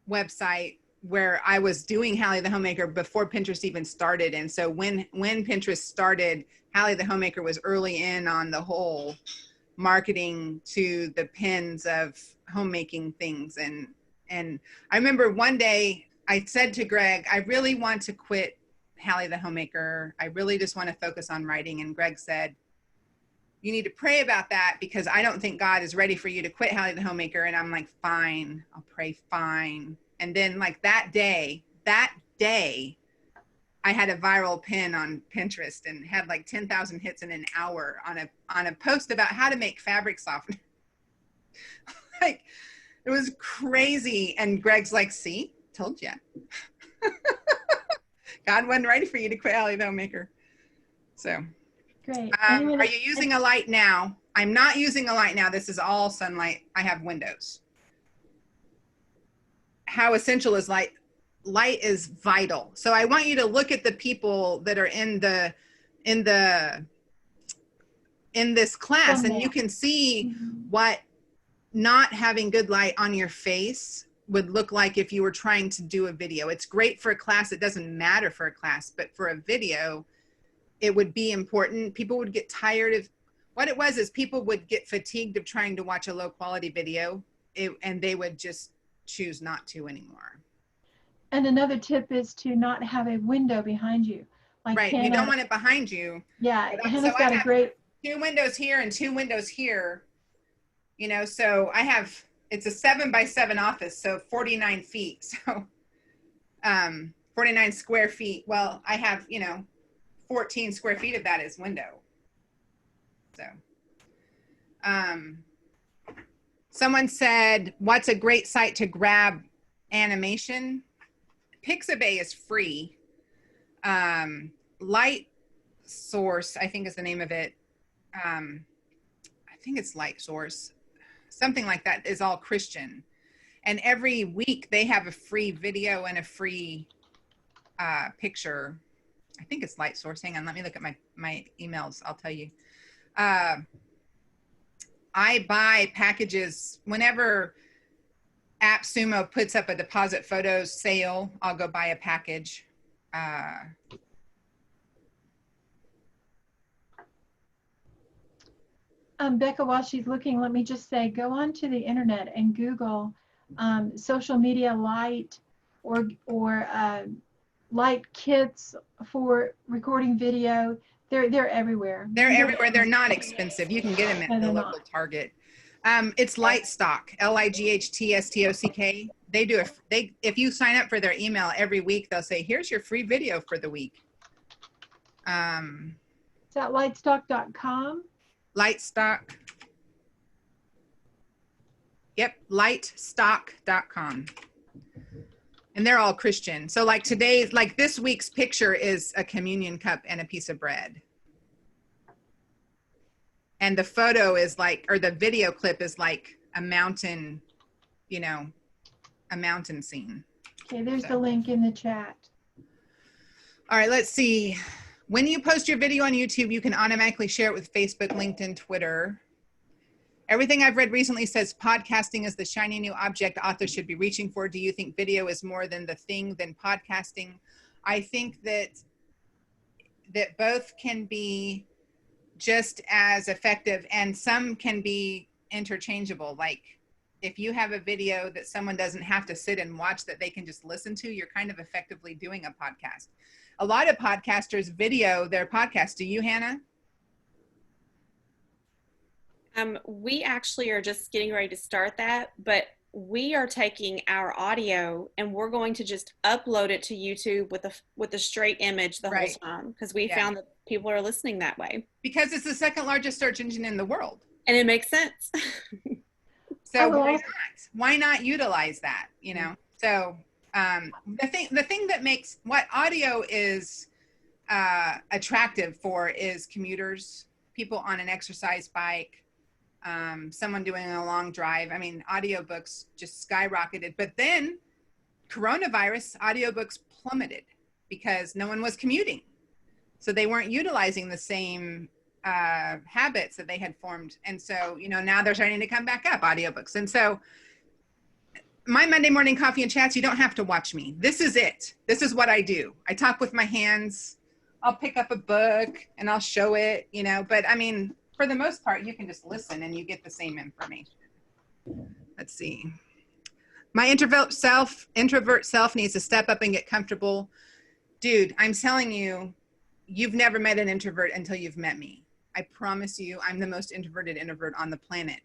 website, where I was doing Hallee the Homemaker before Pinterest even started. And so when Pinterest started, Hallee the Homemaker was early in on the whole marketing to the pins of homemaking things. And I remember one day I said to Greg, I really want to quit Hallee the Homemaker. I really just want to focus on writing. And Greg said, you need to pray about that because I don't think God is ready for you to quit Hallee the Homemaker. And I'm like, fine, I'll pray, fine. And then like that day, I had a viral pin on Pinterest and had like 10,000 hits in an hour on a post about how to make fabric softener. Like, it was crazy. And Greg's like, see, told you. God wasn't ready for you to quit Hallee the Homemaker. So. Great. Are you using a light now? I'm not using a light now. This is all sunlight. I have windows. How essential is light? Light is vital. So I want you to look at the people that are in this class, and you can see what not having good light on your face would look like if you were trying to do a video. It's great for a class. It doesn't matter for a class, but for a video, it would be important. People would get tired of, what it was is people would get fatigued of trying to watch a low quality video, and they would just choose not to anymore. And another tip is to not have a window behind you. Like right, Hannah, you don't want it behind you. Yeah, Hannah's so got a great. 2 windows here and 2 windows here, you know, so I have, it's a 7x7 office, so 49 feet. So 49 square feet. Well, I have, you know, 14 square feet of that is window. So, someone said, what's a great site to grab animation? Pixabay is free. Light Source, I think is the name of it. I think it's Light Source. Something like that is all Christian. And every week they have a free video and a free picture. I think it's Light Source. Hang on, let me look at my emails. I'll tell you. I buy packages whenever AppSumo puts up a deposit photos sale. I'll go buy a package. Becca, while she's looking, let me just say, go onto the internet and Google social media light or light kits for recording video. They're everywhere. They're everywhere. They're not expensive. You can get them at the local Target. It's Lightstock, LIGHTSTOCK. They do if you sign up for their email every week, they'll say, here's your free video for the week. Is that lightstock.com? Lightstock. Yep, lightstock.com. And they're all Christian. So like today's, like this week's picture is a communion cup and a piece of bread. And the photo is like, or the video clip is like a mountain, you know, a mountain scene. Okay, there's the link in the chat. All right, let's see. When you post your video on YouTube, you can automatically share it with Facebook, LinkedIn, Twitter. Everything I've read recently says podcasting is the shiny new object authors should be reaching for. Do you think video is more than the thing than podcasting? I think that both can be just as effective, and some can be interchangeable. Like if you have a video that someone doesn't have to sit and watch, that they can just listen to, you're kind of effectively doing a podcast. A lot of podcasters video their podcast. Do you, Hannah? We actually are just getting ready to start that, but we are taking our audio and we're going to just upload it to YouTube with a straight image the whole time, because we found that people are listening that way. Because it's the second largest search engine in the world. And it makes sense. So why not utilize that, you know? So the thing that makes what audio is attractive for is commuters, people on an exercise bike, someone doing a long drive. I mean, audiobooks just skyrocketed, but then coronavirus, audiobooks plummeted because no one was commuting. So they weren't utilizing the same habits that they had formed. And so, you know, now they're starting to come back up, audiobooks. And so my Monday morning coffee and chats, you don't have to watch me. This is it. This is what I do. I talk with my hands. I'll pick up a book and I'll show it, you know, but I mean, for the most part, you can just listen and you get the same information. Let's see. My introvert self needs to step up and get comfortable. Dude, I'm telling you, you've never met an introvert until you've met me. I promise you, I'm the most introverted introvert on the planet.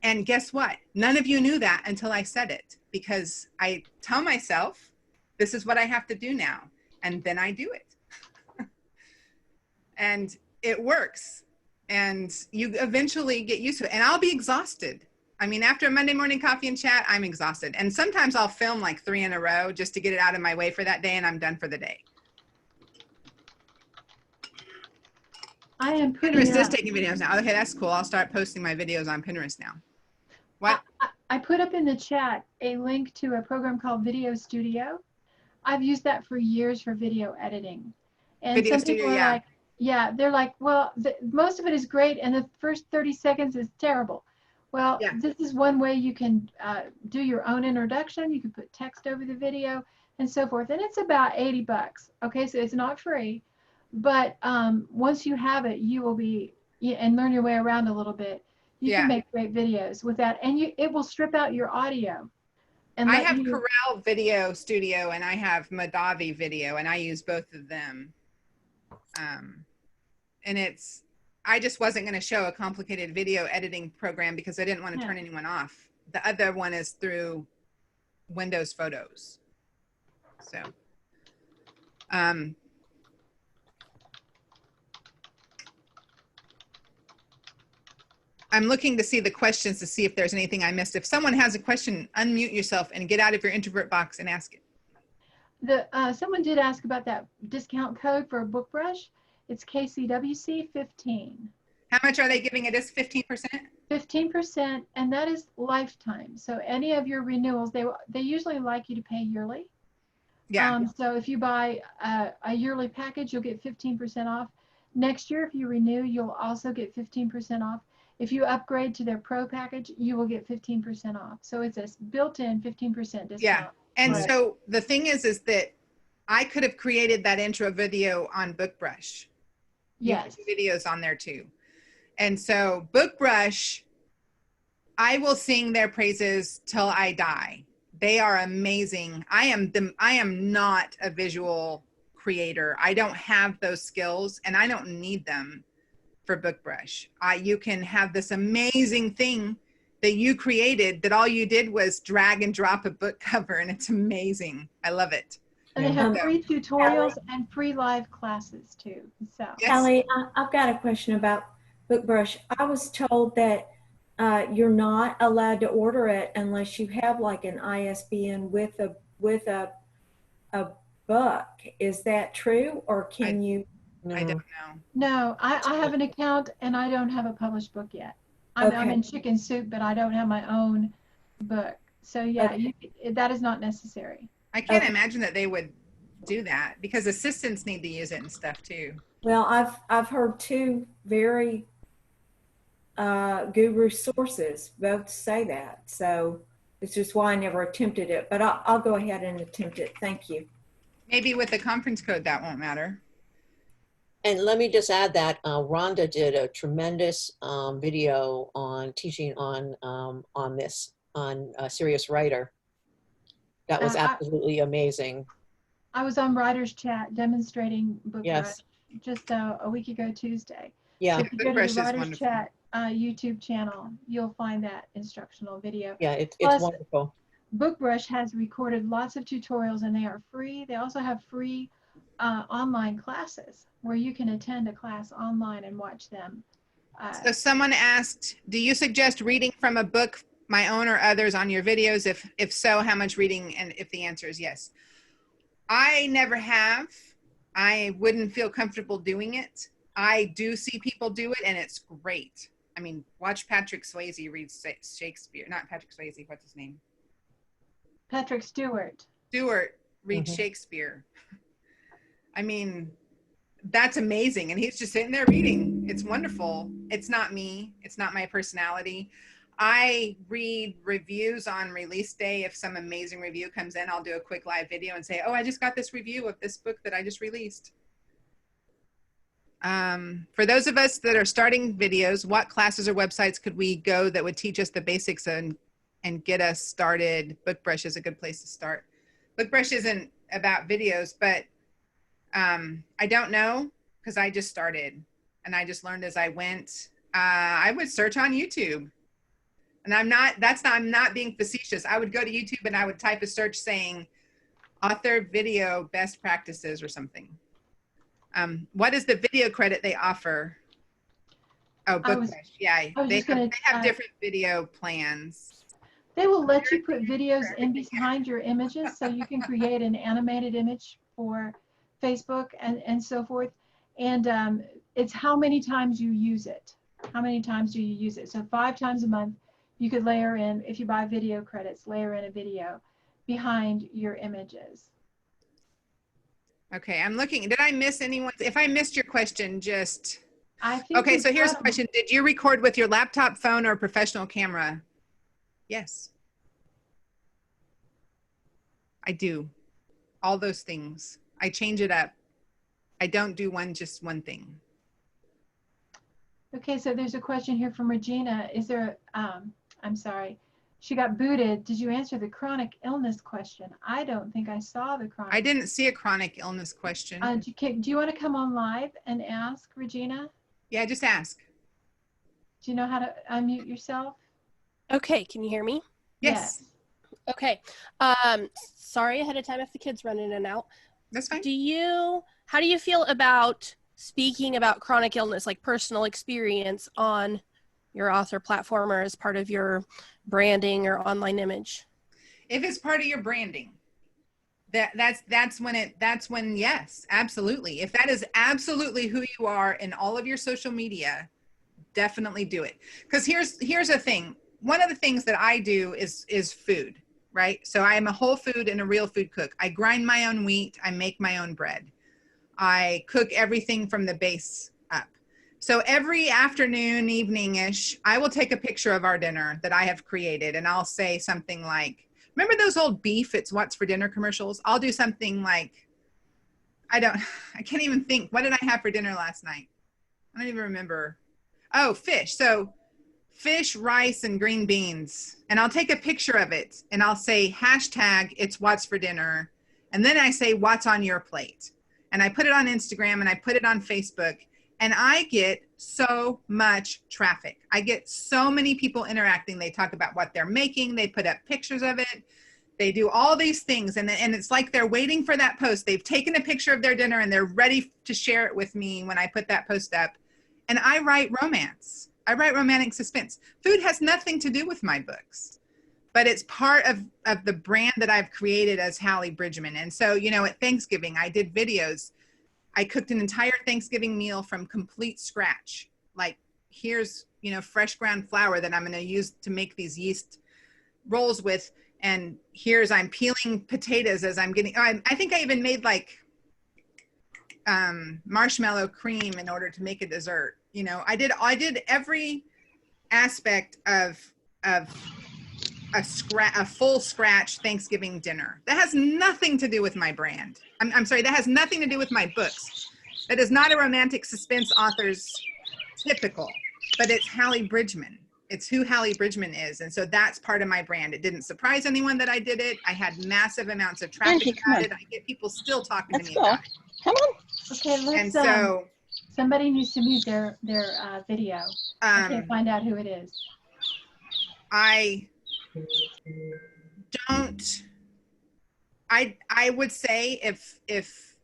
And guess what? None of you knew that until I said it, because I tell myself, this is what I have to do now. And then I do it. And it works. And you eventually get used to it. And I'll be exhausted. I mean, after a Monday morning coffee and chat, I'm exhausted. And sometimes I'll film like 3 in a row just to get it out of my way for that day, and I'm done for the day. I am putting Pinterest is taking videos now. Okay, that's cool. I'll start posting my videos on Pinterest now. What? I put up in the chat a link to a program called Video Studio. I've used that for years for video editing. And Video some people Studio, are yeah. like, yeah, they're like, well, most of it is great, and the first 30 seconds is terrible. Well, Yeah. this is one way you can do your own introduction. You can put text over the video and so forth. And it's about $80. Okay, so it's not free. But once you have it, you will be, and learn your way around a little bit, you can make great videos with that. And it will strip out your audio. And I have Corel Video Studio and I have Madavi Video, and I use both of them. And I just wasn't going to show a complicated video editing program because I didn't want to turn anyone off. The other one is through Windows Photos. So, I'm looking to see the questions to see if there's anything I missed. If someone has a question, unmute yourself and get out of your introvert box and ask it. Someone did ask about that discount code for a book brush. It's KCWC 15. How much are they giving it? Is 15%? 15%, and that is lifetime. So any of your renewals, they usually like you to pay yearly. Yeah. So if you buy a yearly package, you'll get 15% off. Next year, if you renew, you'll also get 15% off. If you upgrade to their pro package, you will get 15% off. So it's a built-in 15% discount. Yeah. And so the thing is that I could have created that intro video on BookBrush. Yes. Videos on there too. And so BookBrush, I will sing their praises till I die. They are amazing. I am not a visual creator. I don't have those skills and I don't need them for BookBrush. You can have this amazing thing that you created that all you did was drag and drop a book cover, and it's amazing. I love it. And they have free tutorials and free live classes too. So, Hallee, I've got a question about BookBrush. I was told that you're not allowed to order it unless you have like an ISBN with a book. Is that true, or can you? I don't know. No, I have an account and I don't have a published book yet. I'm in chicken soup, but I don't have my own book. So yeah, that is not necessary. I can't imagine that they would do that because assistants need to use it and stuff too. Well, I've heard 2 very guru sources both say that. So it's just why I never attempted it, but I'll go ahead and attempt it. Thank you. Maybe with the conference code that won't matter. And let me just add that Rhonda did a tremendous video on teaching on this, on Serious Writer. That was absolutely amazing. I was on Writer's Chat demonstrating BookBrush Yes. just a week ago Tuesday. Yeah. So if you go to BookBrush the is Writer's wonderful. Chat YouTube channel, you'll find that instructional video. Yeah, it's Plus, wonderful. BookBrush has recorded lots of tutorials and they are free. They also have free online classes where you can attend a class online and watch them. So someone asked, do you suggest reading from a book, my own or others, on your videos? If so, how much reading? And if the answer is yes. I never have. I wouldn't feel comfortable doing it. I do see people do it and it's great. I mean, watch Patrick Swayze read Shakespeare. Not Patrick Swayze, what's his name? Patrick Stewart. Stewart read Shakespeare. I mean, that's amazing. And he's just sitting there reading. It's wonderful. It's not me. It's not my personality. I read reviews on release day. If some amazing review comes in, I'll do a quick live video and say, oh, I just got this review of this book that I just released. For those of us that are starting videos, what classes or websites could we go that would teach us the basics and get us started? BookBrush is a good place to start. BookBrush isn't about videos, but I don't know because I just started and I just learned as I went. I would search on YouTube. And I'm not being facetious. I would go to YouTube and I would type a search saying author video best practices or something. What is the video credit they offer? Oh, BookBrush. Yeah, they have different video plans. They will let you put videos in behind your images so you can create an animated image for Facebook and so forth. And it's how many times you use it. How many times do you use it? So 5 times a month, you could layer in, if you buy video credits, layer in a video behind your images. Okay, I'm looking. Did I miss anyone? If I missed your question, just... Okay, so here's the question. Did you record with your laptop, phone, or professional camera? Yes. I do. All those things. I change it up. I don't do just one thing. Okay, so there's a question here from Regina. Is there, I'm sorry, she got booted. Did you answer the chronic illness question? I don't think I saw the chronic. I didn't see a chronic illness question. Do you want to come on live and ask, Regina? Yeah, just ask. Do you know how to unmute yourself? Okay, can you hear me? Yes. Okay. Sorry ahead of time if the kids run in and out. That's fine. How do you feel about speaking about chronic illness, like personal experience on your author platform or as part of your branding or online image? If it's part of your branding, that's when yes, absolutely. If that is absolutely who you are in all of your social media, definitely do it. Because here's the thing. One of the things that I do is food, right? So I am a whole food and a real food cook. I grind my own wheat. I make my own bread. I cook everything from the base up. So every afternoon, evening-ish, I will take a picture of our dinner that I have created and I'll say something like, remember those old beef, it's what's for dinner commercials? I'll do something like, I can't even think, what did I have for dinner last night? I don't even remember. Oh, fish. So fish, rice, and green beans. And I'll take a picture of it and I'll say hashtag it's what's for dinner. And then I say what's on your plate. And I put it on Instagram and I put it on Facebook and I get so much traffic. I get so many people interacting. They talk about what they're making. They put up pictures of it. They do all these things. And it's like they're waiting for that post. They've taken a picture of their dinner and they're ready to share it with me when I put that post up. And I write romance. I write romantic suspense. Food has nothing to do with my books, but it's part of the brand that I've created as Hallee Bridgeman. And so, at Thanksgiving, I did videos. I cooked an entire Thanksgiving meal from complete scratch. Like, here's, fresh ground flour that I'm going to use to make these yeast rolls with. And I'm peeling potatoes as I'm getting, I think I even made like marshmallow cream in order to make a dessert. I did every aspect of a full scratch Thanksgiving dinner. That has nothing to do with my brand. I'm sorry, that has nothing to do with my books. That is not a romantic suspense author's typical, but it's Hallee Bridgeman. It's who Hallee Bridgeman is. And so that's part of my brand. It didn't surprise anyone that I did it. I had massive amounts of traffic Angie, come about on. it. I get people still talking Let's to me go. about it. Come on. Okay, And let's, so somebody needs to mute their video. I can't find out who it is. I don't, I would say if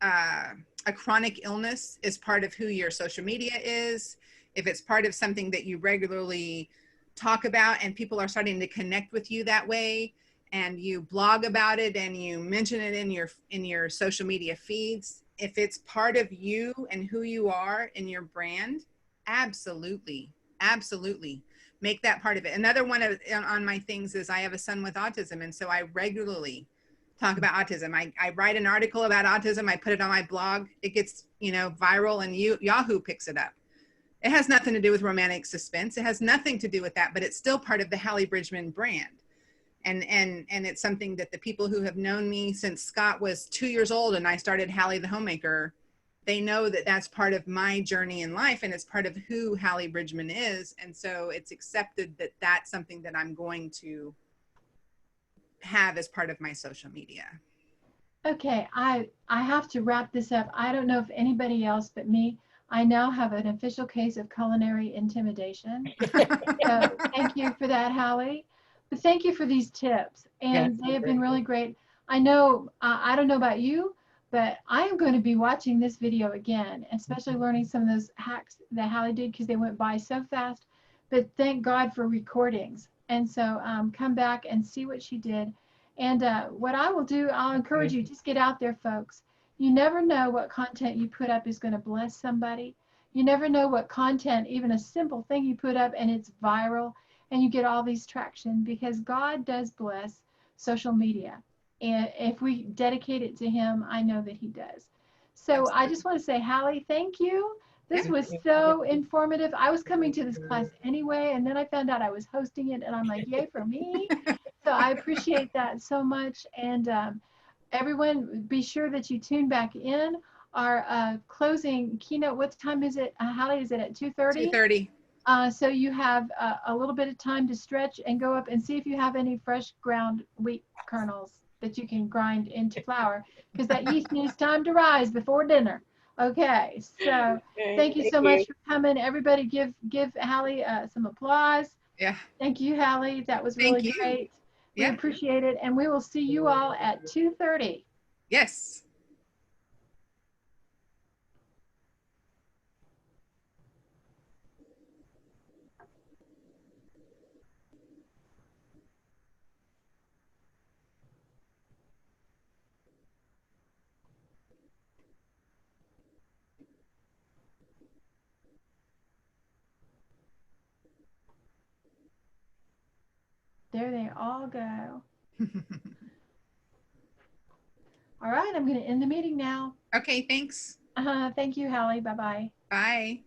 a chronic illness is part of who your social media is, if it's part of something that you regularly talk about and people are starting to connect with you that way, and you blog about it and you mention it in your social media feeds, if it's part of you and who you are in your brand, absolutely, absolutely make that part of it. Another one on my things is I have a son with autism, and so I regularly talk about autism. I write an article about autism. I put it on my blog. It gets, viral, and Yahoo picks it up. It has nothing to do with romantic suspense. It has nothing to do with that, but it's still part of the Hallee Bridgeman brand. And it's something that the people who have known me since Scott was 2 years old and I started Hallee the Homemaker, they know that that's part of my journey in life, and it's part of who Hallee Bridgeman is. And so it's accepted that that's something that I'm going to have as part of my social media. Okay, I have to wrap this up. I don't know if anybody else but me, I now have an official case of culinary intimidation. So thank you for that, Hallee. But thank you for these tips, and they have been really great. I know, I don't know about you, but I am going to be watching this video again, especially learning some of those hacks that Hallee did, because they went by so fast. But thank God for recordings. And so come back and see what she did. And what I will do, I'll encourage you, just get out there, folks. You never know what content you put up is going to bless somebody. You never know what content, even a simple thing you put up and it's viral and you get all these traction, because God does bless social media. And if we dedicate it to him, I know that he does. So I just want to say, Hallee, thank you. This was so informative. I was coming to this class anyway, and then I found out I was hosting it, and I'm like, yay for me. So I appreciate that so much. And everyone, be sure that you tune back in. Our closing keynote, what time is it? Hallee, is it at 2:30? 2:30. So you have a little bit of time to stretch and go up and see if you have any fresh ground wheat kernels that you can grind into flour, because that yeast needs time to rise before dinner. Okay, so thank you so much for coming. Everybody give Hallee some applause. Yeah. Thank you, Hallee. That was really great. We appreciate it. And we will see you all at 2:30. Yes. There they all go. All right, I'm going to end the meeting now. Okay, thanks. Thank you, Hallee. Bye-bye. Bye.